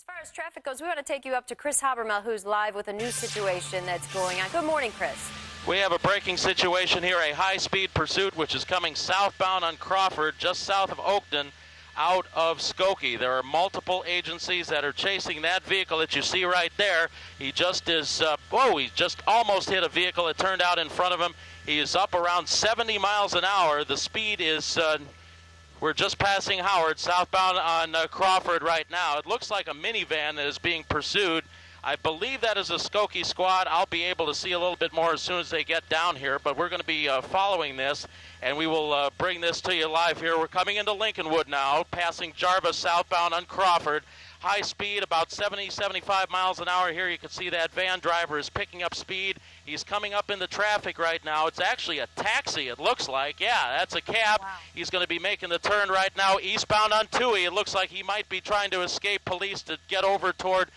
far as traffic goes, we want to take you up to Chris Habermel, who's live with a new situation that's going on. Good morning, Chris. We have a braking situation here, a high-speed pursuit which is coming southbound on Crawford, just south of Oakton, out of Skokie. There are multiple agencies that are chasing that vehicle that you see right there. He just he just almost hit a vehicle that turned out in front of him. He is up around 70 miles an hour. The speed is, we're just passing Howard, southbound on Crawford right now. It looks like a minivan that is being pursued. I believe that is a Skokie squad. I'll be able to see a little bit more as soon as they get down here, but we're going to be following this, and we will bring this to you live here. We're coming into Lincolnwood now, passing Jarvis southbound on Crawford. High speed, about 70, 75 miles an hour here. You can see that van driver is picking up speed. He's coming up into traffic right now. It's actually a taxi, it looks like. Yeah, that's a cab. Wow. He's going to be making the turn right now eastbound on Toohey. It looks like he might be trying to escape police to get over toward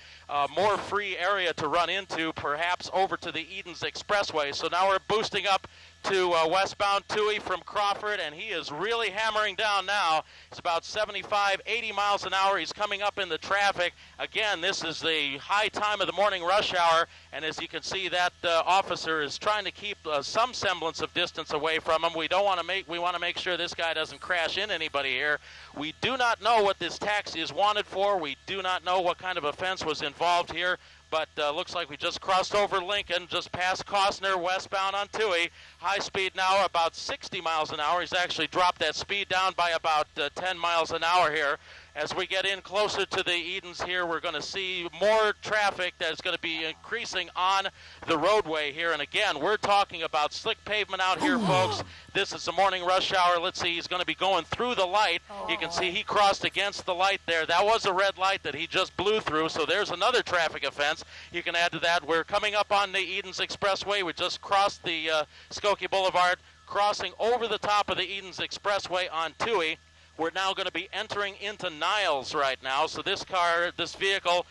more free area to run into, perhaps over to the Edens Expressway. So now we're boosting up to westbound Toohey from Crawford, and he is really hammering down now. It's about 75, 80 miles an hour. He's coming up in the traffic. Again, this is the high time of the morning rush hour, and as you can see, that officer is trying to keep some semblance of distance away from him. We want to make sure this guy doesn't crash in anybody here. We do not know what this taxi is wanted for. We do not know what kind of offense was involved here. But looks like we just crossed over Lincoln, just past Costner, westbound on Toohey. High speed now about 60 miles an hour. He's actually dropped that speed down by about 10 miles an hour here. As we get in closer to the Edens here, we're going to see more traffic that's going to be increasing on the roadway here. And again, we're talking about slick pavement out here, folks. This is the morning rush hour. Let's see, he's going to be going through the light. You can see he crossed against the light there. That was a red light that he just blew through, so there's another traffic offense. You can add to that. We're coming up on the Edens Expressway. We just crossed the Skokie Boulevard, crossing over the top of the Edens Expressway on Toohey. We're now going to be entering into Niles right now. So this vehicle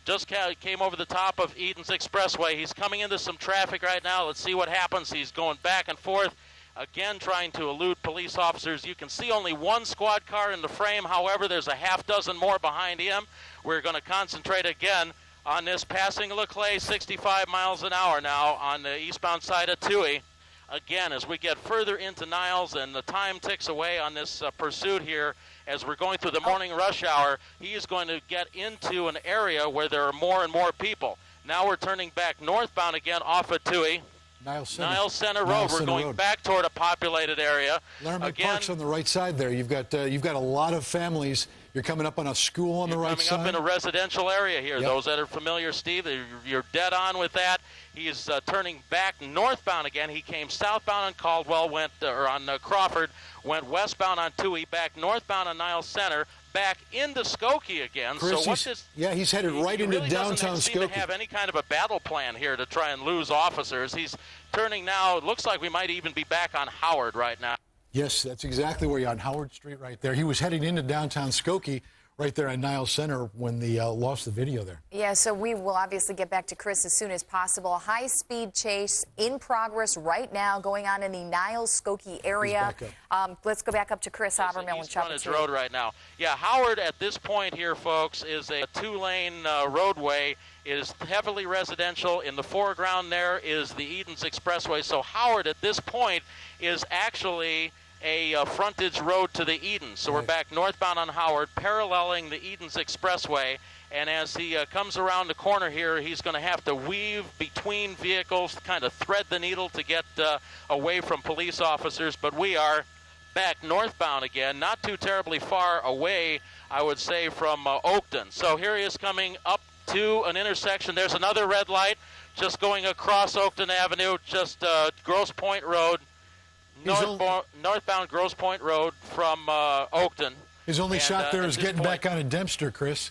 just came over the top of Edens Expressway. He's coming into some traffic right now. Let's see what happens. He's going back and forth, again trying to elude police officers. You can see only one squad car in the frame. However, there's a half dozen more behind him. We're going to concentrate again on this passing Leclerc, 65 miles an hour now on the eastbound side of Toohey. Again, as we get further into Niles and the time ticks away on this pursuit here, as we're going through the morning rush hour, he is going to get into an area where there are more and more people. Now we're turning back northbound again off of Toohey. Niles Center Road. We're going back toward a populated area. Laramie Park's on the right side there. You've got a lot of families. You're coming up on a school on the right side. Coming up in a residential area here. Yep. Those that are familiar, Steve, you're dead on with that. He is turning back northbound again. He came southbound on Caldwell, on Crawford, went westbound on Toohey, back northbound on Niles Center, back into Skokie again. Chris, so he's headed right into downtown Skokie. He doesn't seem to have any kind of a battle plan here to try and lose officers. He's turning now. It looks like we might even be back on Howard right now. Yes, that's exactly where you're on Howard Street right there. He was heading into downtown Skokie right there at Niles Center when they lost the video there. Yeah, so we will obviously get back to Chris as soon as possible. High-speed chase in progress right now going on in the Niles-Skokie area. Let's go back up to Chris Habermel and Frontage Road right now. Yeah, Howard at this point here, folks, is a two-lane roadway. It is heavily residential. In the foreground there is the Edens Expressway. So Howard at this point is actually a frontage road to the Edens. So we're back northbound on Howard, paralleling the Edens Expressway. And as he comes around the corner here, he's going to have to weave between vehicles, kind of thread the needle to get away from police officers. But we are back northbound again, not too terribly far away, I would say, from Oakton. So here he is coming up to an intersection. There's another red light just going across Oakton Avenue, just Grosse Pointe Road. Northbound Grosse Pointe Road from Oakton. His only shot there is getting back on a Dempster, Chris.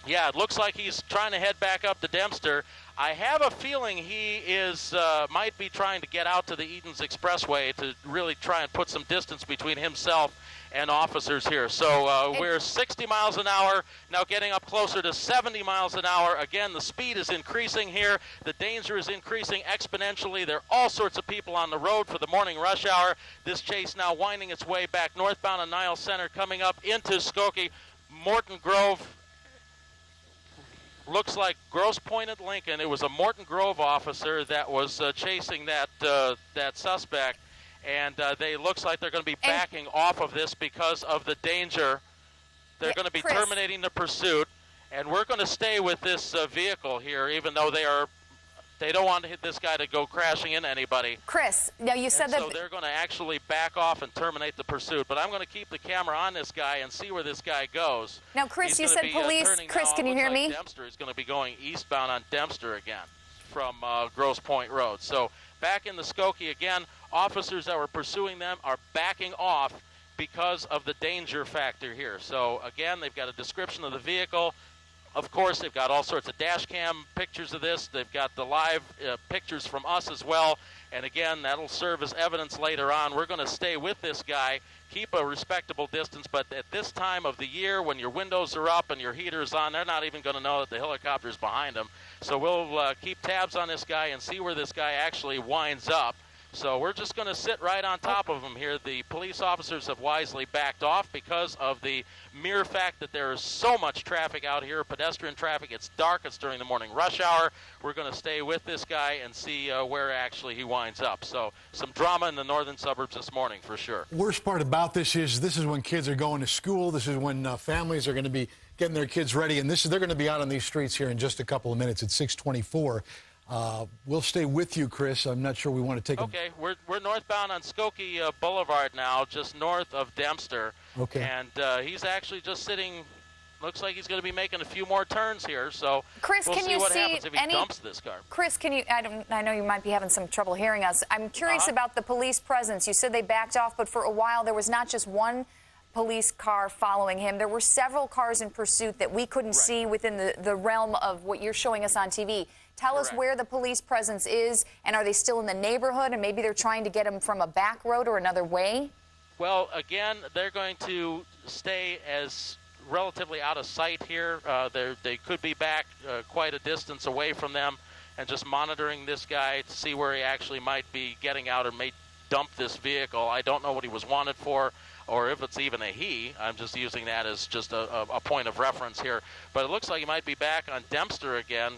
Yeah, it looks like he's trying to head back up to Dempster. I have a feeling he is might be trying to get out to the Edens Expressway to really try and put some distance between himself and officers here. So we're 60 miles an hour, now getting up closer to 70 miles an hour. Again, the speed is increasing here. The danger is increasing exponentially. There are all sorts of people on the road for the morning rush hour. This chase now winding its way back northbound on Niles Center, coming up into Skokie. Morton Grove looks like Grosse Pointe at Lincoln. It was a Morton Grove officer that was chasing that suspect, and they looks like they're going to be backing off of this because of the danger. They're going to be terminating the pursuit, and we're going to stay with this vehicle here, even though they don't want this guy to go crashing into anybody. Chris, now you said that... So they're going to actually back off and terminate the pursuit. But I'm going to keep the camera on this guy and see where this guy goes. Now, Chris, you said police... Chris, can you hear me? Dempster is going to be going eastbound on Dempster again from Grosse Pointe Road. So back in the Skokie again, officers that were pursuing them are backing off because of the danger factor here. So again, they've got a description of the vehicle. Of course, they've got all sorts of dash cam pictures of this. They've got the live pictures from us as well. And again, that'll serve as evidence later on. We're going to stay with this guy, keep a respectable distance. But at this time of the year, when your windows are up and your heater's on, they're not even going to know that the helicopter's behind them. So we'll keep tabs on this guy and see where this guy actually winds up. So we're just going to sit right on top of him here. The police officers have wisely backed off because of the mere fact that there is so much traffic out here, pedestrian traffic. It's dark. It's during the morning rush hour. We're going to stay with this guy and see where actually he winds up. So some drama in the northern suburbs this morning for sure. Worst part about this is when kids are going to school. This is when families are going to be getting their kids ready. And they're going to be out on these streets here in just a couple of minutes at 6:24. We'll stay with you, Chris. I'm not sure we want to take Okay, we're northbound on Skokie Boulevard now, just north of Dempster. Okay. And he's actually just sitting, looks like he's going to be making a few more turns here. So Chris, we'll can see you what see happens if he dumps this car. Chris, can you, I know you might be having some trouble hearing us. I'm curious about the police presence. You said they backed off, but for a while there was not just one police car following him. There were several cars in pursuit that we couldn't see within the realm of what you're showing us on TV. Tell us where the police presence is, and are they still in the neighborhood, and maybe they're trying to get him from a back road or another way? Well, again, they're going to stay as relatively out of sight here. They could be back quite a distance away from them and just monitoring this guy to see where he actually might be getting out or may dump this vehicle. I don't know what he was wanted for, or if it's even a he. I'm just using that as just a point of reference here. But it looks like he might be back on Dempster again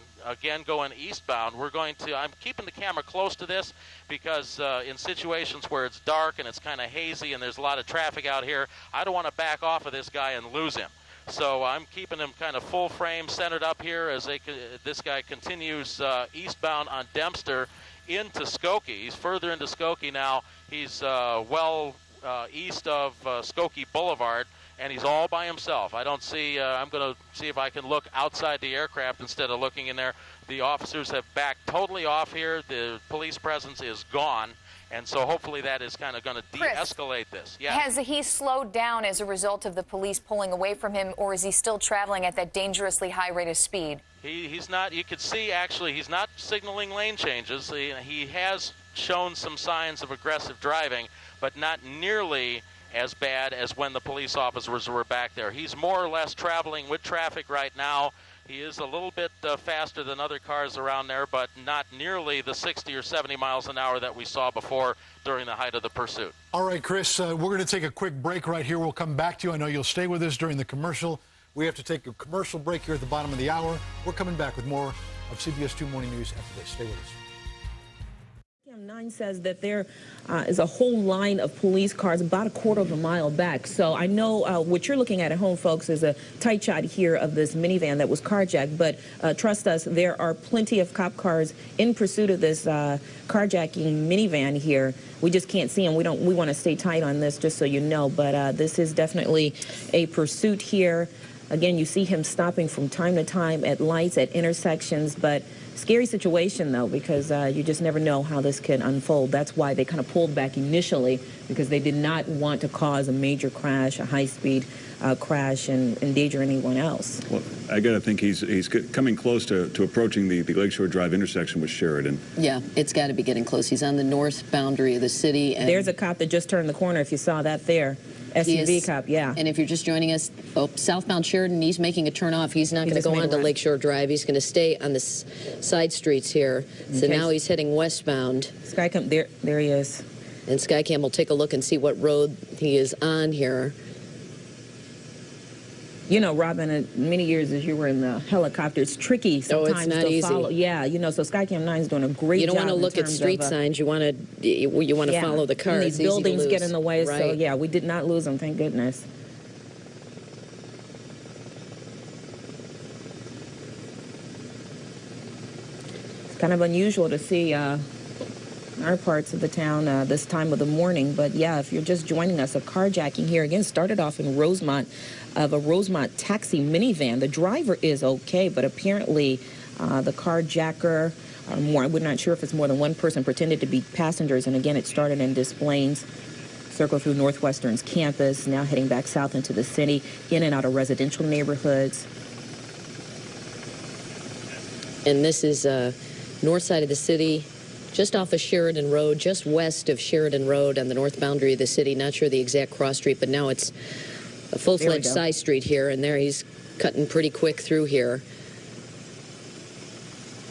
going eastbound. I'm keeping the camera close to this because in situations where it's dark and it's kind of hazy and there's a lot of traffic out here, I don't want to back off of this guy and lose him. So I'm keeping him kind of full frame centered up here as this guy continues eastbound on Dempster into Skokie. He's further into Skokie now. He's east of Skokie Boulevard, and he's all by himself. I don't see, I'm going to see if I can look outside the aircraft instead of looking in there. The officers have backed totally off here. The police presence is gone, and so hopefully that is kind of going to de-escalate this. Yeah. Has he slowed down as a result of the police pulling away from him, or is he still traveling at that dangerously high rate of speed? He's not, you could see actually, he's not signaling lane changes. He has shown some signs of aggressive driving, but not nearly as bad as when the police officers were back there. He's more or less traveling with traffic right now. He is a little bit faster than other cars around there, but not nearly the 60 or 70 miles an hour that we saw before during the height of the pursuit. All right, Chris, we're going to take a quick break right here. We'll come back to you. I know you'll stay with us during the commercial. We have to take a commercial break here at the bottom of the hour. We're coming back with more of CBS 2 Morning News after this. Stay with us. 9 says that there is a whole line of police cars about a quarter of a mile back. So I know what you're looking at home, folks, is a tight shot here of this minivan that was carjacked. But trust us, there are plenty of cop cars in pursuit of this carjacking minivan here. We just can't see them. We want to stay tight on this, just so you know. But this is definitely a pursuit here. Again, you see him stopping from time to time at lights, at intersections, but scary situation, though, because you just never know how this can unfold. That's why they kind of pulled back initially, because they did not want to cause a major crash, a high-speed crash, and endanger anyone else. Well, I got to think he's coming close to approaching the Lakeshore Drive intersection with Sheridan. Yeah, it's got to be getting close. He's on the north boundary of the city. And there's a cop that just turned the corner, if you saw that there. SUV cop, yeah. And if you're just joining us, southbound Sheridan, he's making a turn off. He's not going to go on to Lakeshore Drive. He's going to stay on the side streets here. So now he's heading westbound. Skycam, there he is. And Skycam will take a look and see what road he is on here. You know, Robin, many years as you were in the helicopter, it's tricky sometimes it's not to easy. follow. Yeah, you know, so Skycam 9 is doing a great job. You don't want to look at street signs. You want to follow the cars. These buildings get in the way, right. so yeah, we did not lose them, thank goodness. It's kind of unusual to see our parts of the town this time of the morning, but yeah, if you're just joining us, a carjacking here again started off in Rosemont of a Rosemont taxi minivan. The driver is okay, but apparently the carjacker, we're not sure if it's more than one person, pretended to be passengers, and again it started in Des Plaines, circled through Northwestern's campus, now heading back south into the city, in and out of residential neighborhoods. And this is north side of the city, just off of Sheridan Road, just west of Sheridan Road on the north boundary of the city. Not sure the exact cross street, but now it's a full-fledged side street here, and there he's cutting pretty quick through here.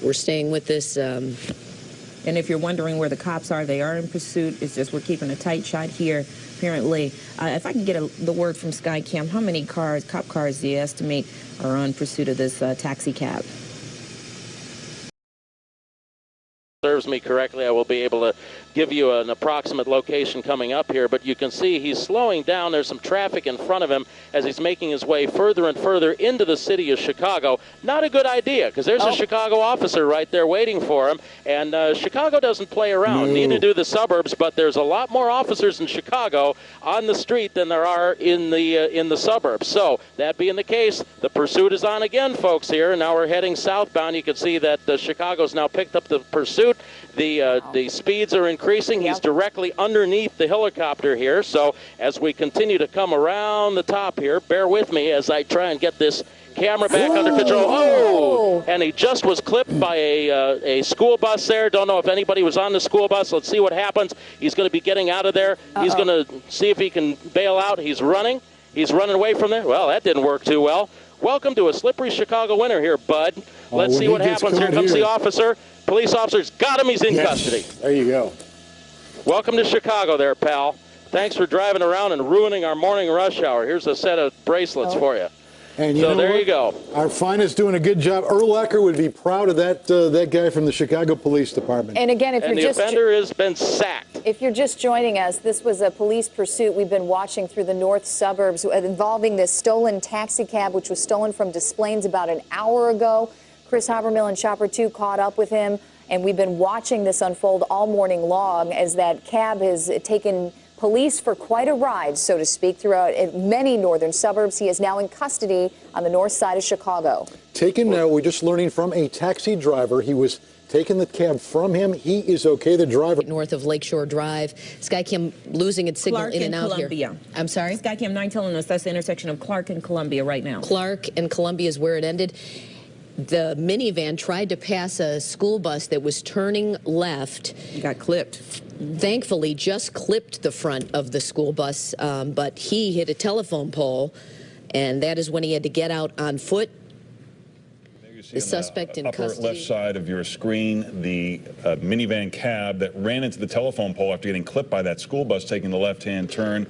We're staying with this. And if you're wondering where the cops are, they are in pursuit. It's just we're keeping a tight shot here, apparently. If I can get the word from Skycam, how many cop cars do you estimate are on pursuit of this taxi cab? Serves me correctly, I will be able to give you an approximate location coming up here, but you can see he's slowing down. There's some traffic in front of him as he's making his way further and further into the city of Chicago. Not a good idea, because there's a Chicago officer right there waiting for him, and Chicago doesn't play around. Neither do the suburbs, but there's a lot more officers in Chicago on the street than there are in the suburbs. So that being the case, the pursuit is on again, folks, here. Now we're heading southbound. You can see that Chicago's now picked up the pursuit. The speeds are increasing. He's directly underneath the helicopter here. So as we continue to come around the top here, bear with me as I try and get this camera back under control. Oh! And he just was clipped by a school bus there. Don't know if anybody was on the school bus. Let's see what happens. He's going to be getting out of there. He's going to see if he can bail out. He's running. He's running away from there. Well, that didn't work too well. Welcome to a slippery Chicago winter here, bud. Let's see what happens. Here comes the officer. Police officer's got him. He's in custody. There you go. Welcome to Chicago there, pal. Thanks for driving around and ruining our morning rush hour. Here's a set of bracelets for you. And so there you go. Our finest doing a good job. Urlacher would be proud of that guy from the Chicago Police Department. And again, if the offender has been sacked. If you're just joining us, this was a police pursuit we've been watching through the north suburbs involving this stolen taxi cab, which was stolen from Des Plaines about an hour ago. Chris Habermill and Chopper 2 caught up with him, and we've been watching this unfold all morning long as that cab has taken police for quite a ride, so to speak, throughout many northern suburbs. He is now in custody on the north side of Chicago. We're just learning from a taxi driver. He was taking the cab from him. He is okay, the driver. North of Lakeshore Drive. Skycam losing its signal Clark in and out Columbia. Here. I'm sorry? Skycam 9 telling us that's the intersection of Clark and Columbia right now. Clark and Columbia is where it ended. The minivan tried to pass a school bus that was turning left. He got clipped. Thankfully, just clipped the front of the school bus, but he hit a telephone pole, and that is when he had to get out on foot. The suspect in custody. Upper left side of your screen, the minivan cab that ran into the telephone pole after getting clipped by that school bus taking the left-hand turn.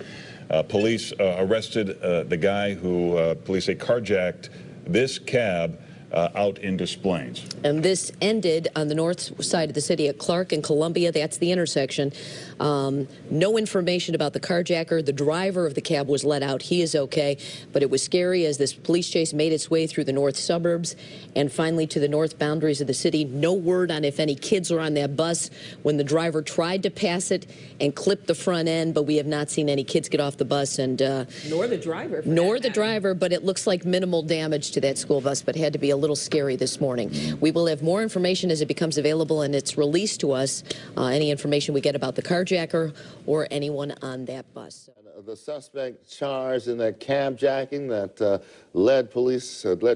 Police arrested the guy who, police say, carjacked this cab out in Des Plaines. And this ended on the north side of the city at Clark and Columbia. That's the intersection. No information about the carjacker. The driver of the cab was let out. He is okay. But it was scary as this police chase made its way through the north suburbs and finally to the north boundaries of the city. No word on if any kids were on that bus when the driver tried to pass it and clipped the front end, but we have not seen any kids get off the bus. And nor the driver. Nor the driver, but it looks like minimal damage to that school bus, but had to be a little scary this morning. We will have more information as it becomes available and it's released to us, any information we get about the carjacker or anyone on that bus. The suspect charged in that carjacking that led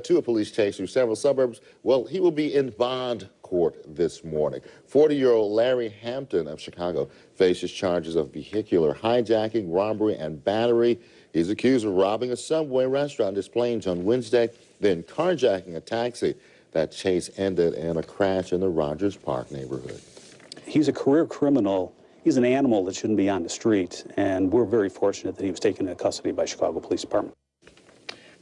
to a police chase through several suburbs, well, he will be in bond court this morning. 40-year-old Larry Hampton of Chicago faces charges of vehicular hijacking, robbery, and battery. He's accused of robbing a Subway restaurant in Des Plaines on Wednesday, then carjacking a taxi. That chase ended in a crash in the Rogers Park neighborhood. He's a career criminal. He's an animal that shouldn't be on the street, and we're very fortunate that he was taken into custody by Chicago Police Department.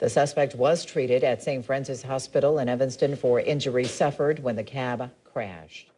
The suspect was treated at St. Francis Hospital in Evanston for injuries suffered when the cab crashed.